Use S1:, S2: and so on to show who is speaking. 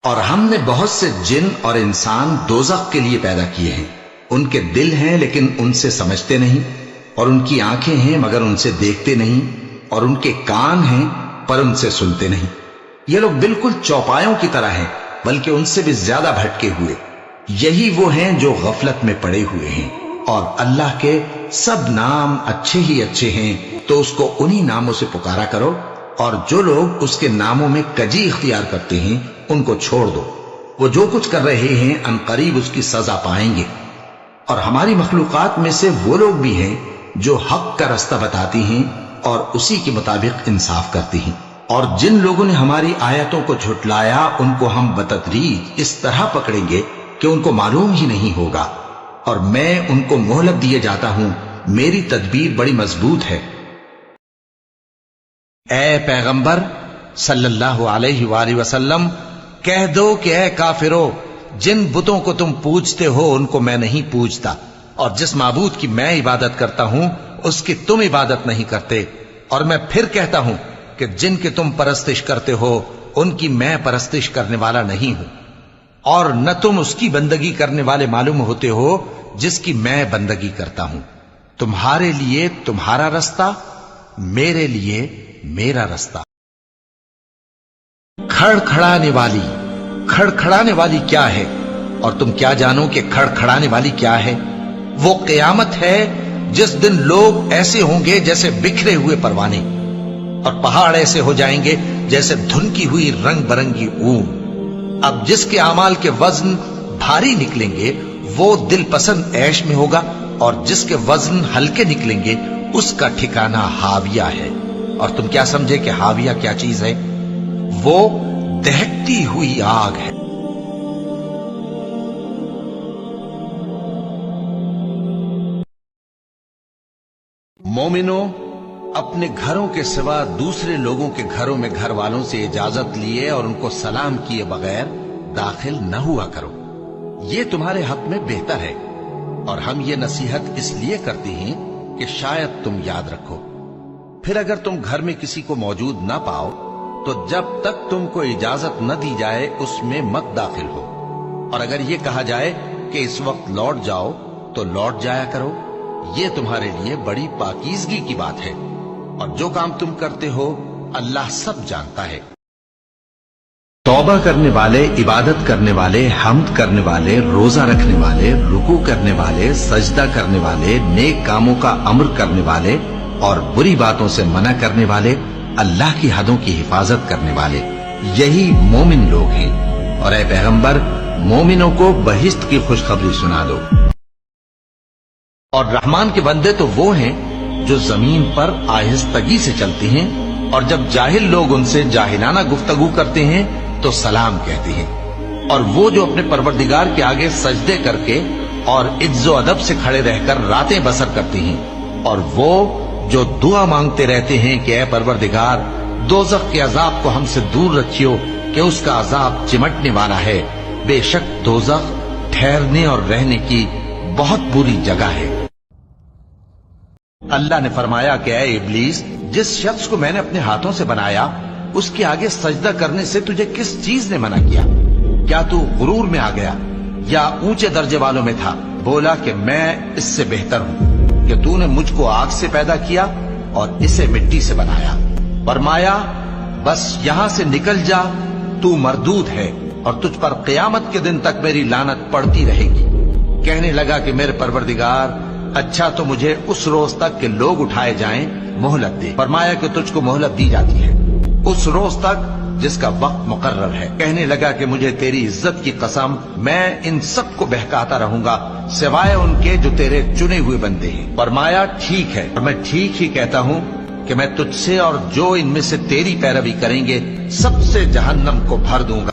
S1: اور ہم نے بہت سے جن اور انسان دوزخ کے لیے پیدا کیے ہیں، ان کے دل ہیں لیکن ان سے سمجھتے نہیں، اور ان کی آنکھیں ہیں مگر ان سے دیکھتے نہیں، اور ان کے کان ہیں پر ان سے سنتے نہیں۔ یہ لوگ بالکل چوپایوں کی طرح ہیں، بلکہ ان سے بھی زیادہ بھٹکے ہوئے۔ یہی وہ ہیں جو غفلت میں پڑے ہوئے ہیں، اور اللہ کے سب نام اچھے ہی اچھے ہیں، تو اس کو انہی ناموں سے پکارا کرو، اور جو لوگ اس کے ناموں میں کجی اختیار کرتے ہیں ان کو چھوڑ دو۔ وہ جو کچھ کر رہے ہیں ان قریب اس کی سزا پائیں گے۔ اور ہماری مخلوقات میں سے وہ لوگ بھی ہیں جو حق کا رستہ بتاتی ہیں اور اسی کے مطابق انصاف کرتی ہیں، اور جن لوگوں نے ہماری آیتوں کو جھٹلایا ان کو ہم بتدریج اس طرح پکڑیں گے کہ ان کو معلوم ہی نہیں ہوگا، اور میں ان کو مہلت دیے جاتا ہوں، میری تدبیر بڑی مضبوط ہے۔ اے پیغمبر صلی اللہ علیہ وآلہ وسلم، کہہ دو کہ اے کافرو، جن بتوں کو تم پوجتے ہو ان کو میں نہیں پوجتا، اور جس معبود کی میں عبادت کرتا ہوں اس کی تم عبادت نہیں کرتے، اور میں پھر کہتا ہوں کہ جن کی تم پرستش کرتے ہو ان کی میں پرستش کرنے والا نہیں ہوں، اور نہ تم اس کی بندگی کرنے والے معلوم ہوتے ہو جس کی میں بندگی کرتا ہوں۔ تمہارے لیے تمہارا رستہ، میرے لیے میرا رستہ۔ کھڑکھڑانے والی، کھڑکھڑانے والی کیا ہے؟ اور تم کیا جانو کہ کھڑکھڑانے والی کیا ہے؟ وہ قیامت ہے جس دن لوگ ایسے ہوں گے جیسے بکھرے ہوئے پروانے، اور پہاڑ ایسے ہو جائیں گے جیسے دھنکی ہوئی رنگ برنگی اون۔ اب جس کے اعمال کے وزن بھاری نکلیں گے وہ دل پسند عیش میں ہوگا، اور جس کے وزن ہلکے نکلیں گے اس کا ٹھکانہ ہاویہ ہے۔ اور تم کیا سمجھے کہ ہاویہ کیا چیز ہے؟ وہ دہکتی ہوئی آگ ہے۔ مومنو، اپنے گھروں کے سوا دوسرے لوگوں کے گھروں میں گھر والوں سے اجازت لیے اور ان کو سلام کیے بغیر داخل نہ ہوا کرو، یہ تمہارے حق میں بہتر ہے، اور ہم یہ نصیحت اس لیے کرتے ہیں کہ شاید تم یاد رکھو۔ پھر اگر تم گھر میں کسی کو موجود نہ پاؤ تو جب تک تم کو اجازت نہ دی جائے اس میں مت داخل ہو، اور اگر یہ کہا جائے کہ اس وقت لوٹ جاؤ تو لوٹ جایا کرو، یہ تمہارے لیے بڑی پاکیزگی کی بات ہے، اور جو کام تم کرتے ہو اللہ سب جانتا ہے۔ توبہ کرنے والے، عبادت کرنے والے، حمد کرنے والے، روزہ رکھنے والے، رکوع کرنے والے، سجدہ کرنے والے، نیک کاموں کا امر کرنے والے اور بری باتوں سے منع کرنے والے، اللہ کی حدوں کی حفاظت کرنے والے، یہی مومن لوگ ہیں۔ اور اے پیغمبر، مومنوں کو بہشت کی خوشخبری سنا دو۔ اور رحمان کے بندے تو وہ ہیں جو زمین پر آہستگی سے چلتے ہیں، اور جب جاہل لوگ ان سے جاہلانہ گفتگو کرتے ہیں تو سلام کہتے ہیں، اور وہ جو اپنے پروردگار کے آگے سجدے کر کے اور عز و ادب سے کھڑے رہ کر راتیں بسر کرتے ہیں، اور وہ جو دعا مانگتے رہتے ہیں کہ اے پروردگار دوزخ کے عذاب کو ہم سے دور رکھیو کہ اس کا عذاب چمٹنے والا ہے، بے شک دوزخ ٹھہرنے اور رہنے کی بہت بری جگہ ہے۔ اللہ نے فرمایا کہ اے ابلیس، جس شخص کو میں نے اپنے ہاتھوں سے بنایا اس کے آگے سجدہ کرنے سے تجھے کس چیز نے منع کیا؟ کیا تو غرور میں آ گیا یا اونچے درجے والوں میں تھا؟ بولا کہ میں اس سے بہتر ہوں کہ تو نے مجھ کو آگ سے پیدا کیا اور اسے مٹی سے بنایا۔ فرمایا بس یہاں سے نکل جا، تو مردود ہے اور تجھ پر قیامت کے دن تک میری لعنت پڑتی رہے گی۔ کہنے لگا کہ میرے پروردگار، اچھا تو مجھے اس روز تک کہ لوگ اٹھائے جائیں مہلت دے۔ فرمایا کہ تجھ کو مہلت دی جاتی ہے اس روز تک جس کا وقت مقرر ہے۔ کہنے لگا کہ مجھے تیری عزت کی قسم، میں ان سب کو بہکاتا رہوں گا سوائے ان کے جو تیرے چنے ہوئے بندے ہیں۔ فرمایا ٹھیک ہے، اور میں ٹھیک ہی کہتا ہوں کہ میں تجھ سے اور جو ان میں سے تیری پیروی کریں گے سب سے جہنم کو بھر دوں گا۔